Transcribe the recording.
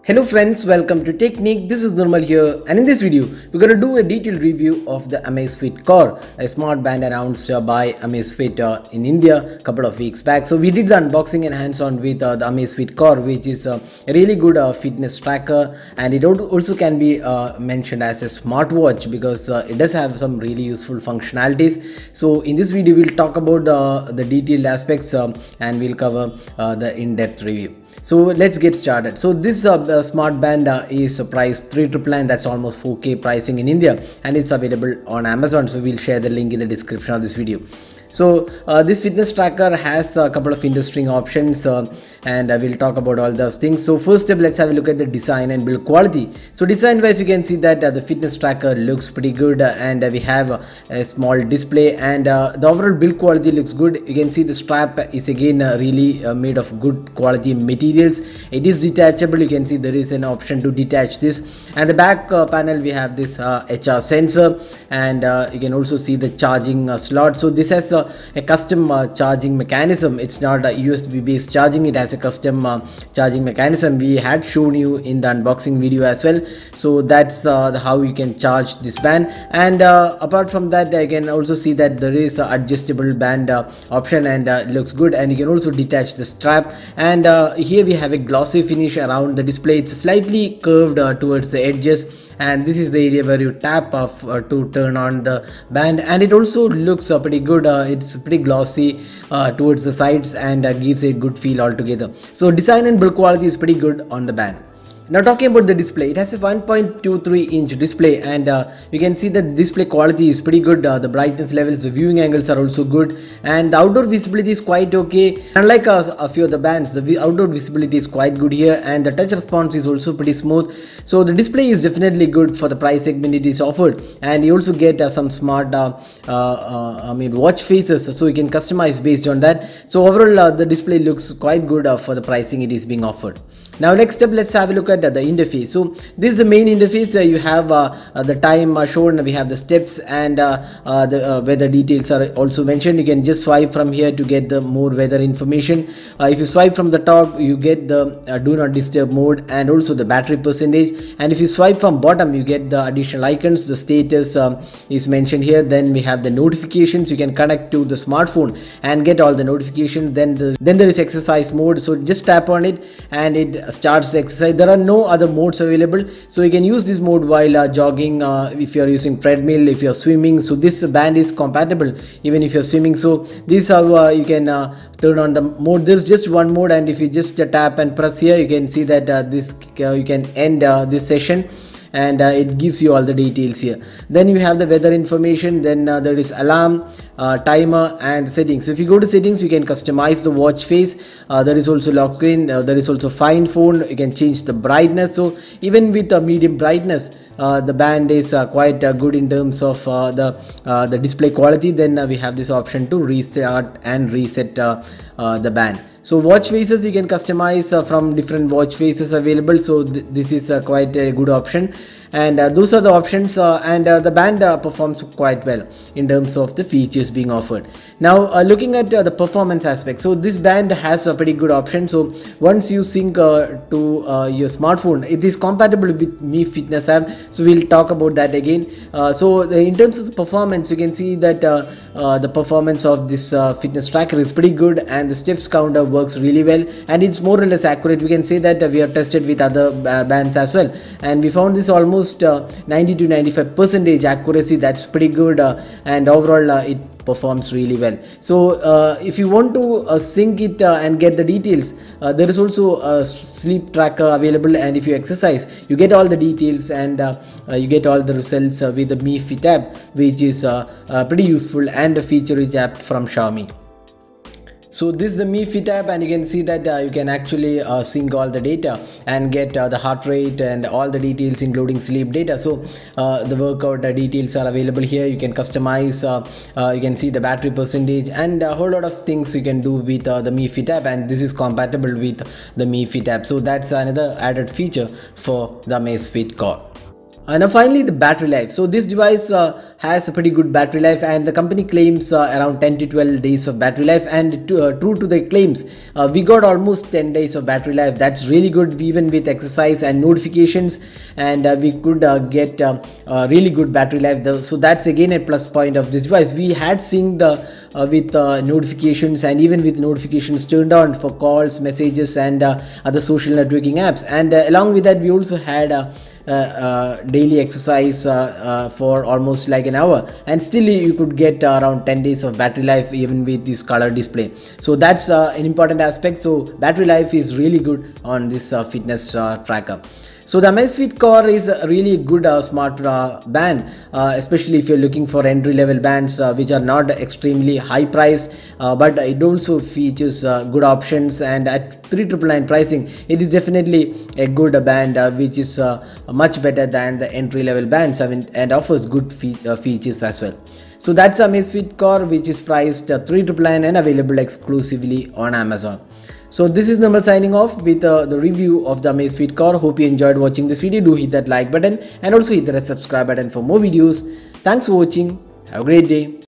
Hello friends, welcome to Technique. This is Nirmal here, and in this video we're going to do a detailed review of the AmazFit Cor, a smart band announced by AmazFit in India a couple of weeks back. So we did the unboxing and hands-on with the AmazFit Cor, which is a really good fitness tracker, and it also can be mentioned as a smartwatch because it does have some really useful functionalities. So in this video we'll talk about the detailed aspects and we'll cover the in-depth review. So let's get started. So this smart band is priced 3,999. That's almost 4K pricing in India, and it's available on Amazon. So we'll share the link in the description of this video. So this fitness tracker has a couple of interesting options and we'll talk about all those things. So first step, let's have a look at the design and build quality. So design wise, you can see that the fitness tracker looks pretty good and we have a small display, and the overall build quality looks good. You can see the strap is again really made of good quality materials. It is detachable. You can see there is an option to detach this, and the back panel we have this HR sensor, and you can also see the charging slot. So this has a custom charging mechanism. It's not a USB based charging, it has a custom charging mechanism. We had shown you in the unboxing video as well. So that's how you can charge this band, and apart from that you can also see that there is adjustable band option, and it looks good, and you can also detach the strap, and here we have a glossy finish around the display. It's slightly curved towards the edges, and this is the area where you tap to turn on the band, and it also looks pretty good. It's pretty glossy towards the sides and gives a good feel altogether. So design and build quality is pretty good on the band. Now talking about the display, it has a 1.23 inch display, and you can see that the display quality is pretty good. The brightness levels, the viewing angles are also good, and the outdoor visibility is quite okay. Unlike a few of the bands, the outdoor visibility is quite good here, and the touch response is also pretty smooth. So the display is definitely good for the price segment it is offered, and you also get some smart watch faces, so you can customize based on that. So overall the display looks quite good for the pricing it is being offered. Now next step, let's have a look at the interface. So this is the main interface. You have the time shown, we have the steps, and the weather details are also mentioned. You can just swipe from here to get the more weather information. If you swipe from the top, you get the do not disturb mode and also the battery percentage, and if you swipe from bottom, you get the additional icons. The status is mentioned here. Then we have the notifications. You can connect to the smartphone and get all the notifications. Then there is exercise mode, so just tap on it and it starts exercise. There are no other modes available, so you can use this mode while jogging, if you are using treadmill, if you are swimming. So this band is compatible even if you are swimming. So this is how you can turn on the mode. There's just one mode, and if you just tap and press here, you can see that you can end this session, and it gives you all the details here. Then you have the weather information, then there is alarm, timer, and settings. So if you go to settings, you can customize the watch face. There is also lock screen, there is also find phone. You can change the brightness. So even with a medium brightness, the band is quite good in terms of the display quality. Then we have this option to restart and reset the band. So watch faces you can customize from different watch faces available. So this is quite a good option, and those are the options, and the band performs quite well in terms of the features being offered. Now looking at the performance aspect, so this band has a pretty good option. So once you sync to your smartphone, it is compatible with Mi Fitness app, so we'll talk about that again. So in terms of the performance, you can see that the performance of this fitness tracker is pretty good, and the steps counter works really well, and it's more or less accurate. We can say that we have tested with other bands as well, and we found this almost 90 to 95% accuracy. That's pretty good, and overall it performs really well. So if you want to sync it and get the details, there is also a sleep tracker available, and if you exercise, you get all the details, and you get all the results with the Mi Fit app, which is pretty useful and a feature-rich app from Xiaomi. So this is the Mi Fit app, and you can see that you can actually sync all the data and get the heart rate and all the details including sleep data. So the workout details are available here. You can customize, you can see the battery percentage, and a whole lot of things you can do with the Mi Fit app, and this is compatible with the Mi Fit app. So that's another added feature for the AmazFit Cor. Now finally, the battery life. So this device has a pretty good battery life, and the company claims around 10 to 12 days of battery life, and true to the claims, we got almost 10 days of battery life. That's really good, even with exercise and notifications, and we could get really good battery life though. So that's again a plus point of this device. We had synced with notifications, and even with notifications turned on for calls, messages, and other social networking apps, and along with that we also had daily exercise for almost like an hour, and still you could get around 10 days of battery life even with this color display. So that's an important aspect. So battery life is really good on this fitness tracker. So the AmazFit Cor is a really good smart band, especially if you're looking for entry-level bands which are not extremely high priced, but it also features good options, and at 3,999 pricing, it is definitely a good band which is much better than the entry-level bands, and offers good features as well. So that's AmazFit Cor, which is priced 3,999 and available exclusively on Amazon. So this is Namal signing off with the review of the AmazFit Cor. Hope you enjoyed watching this video. Do hit that like button and also hit the subscribe button for more videos. Thanks for watching. Have a great day.